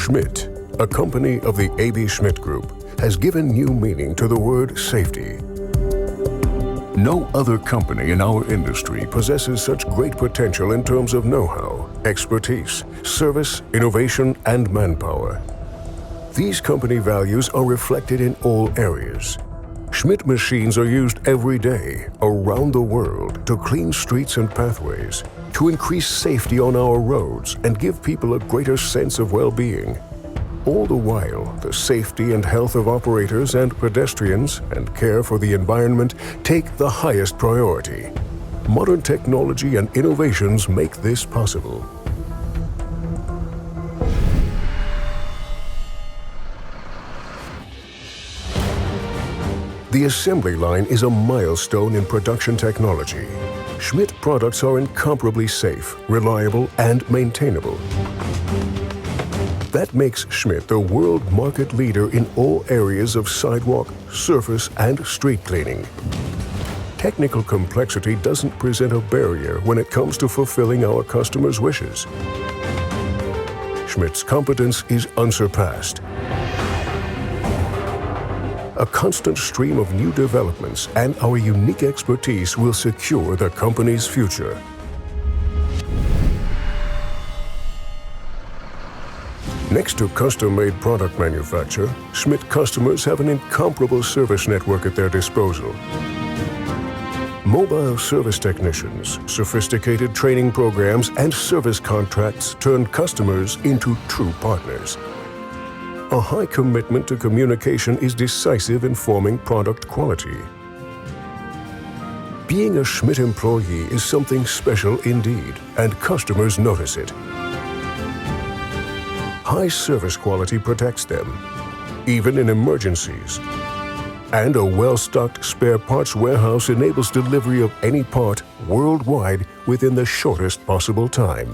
Schmidt, a company of the Aebi Schmidt Group, has given new meaning to the word safety. No other company in our industry possesses such great potential in terms of know-how, expertise, service, innovation, and manpower. These company values are reflected in all areas. Schmidt machines are used every day around the world to clean streets and pathways, to increase safety on our roads and give people a greater sense of well-being. All the while, the safety and health of operators and pedestrians and care for the environment take the highest priority. Modern technology and innovations make this possible. The assembly line is a milestone in production technology. Schmidt products are incomparably safe, reliable, and maintainable. That makes Schmidt the world market leader in all areas of sidewalk, surface, and street cleaning. Technical complexity doesn't present a barrier when it comes to fulfilling our customers' wishes. Schmidt's competence is unsurpassed. A constant stream of new developments and our unique expertise will secure the company's future. Next to custom-made product manufacture, Schmidt customers have an incomparable service network at their disposal. Mobile service technicians, sophisticated training programs, and service contracts turn customers into true partners. A high commitment to communication is decisive in forming product quality. Being a Schmidt employee is something special indeed, and customers notice it. High service quality protects them, even in emergencies. And a well-stocked spare parts warehouse enables delivery of any part worldwide within the shortest possible time.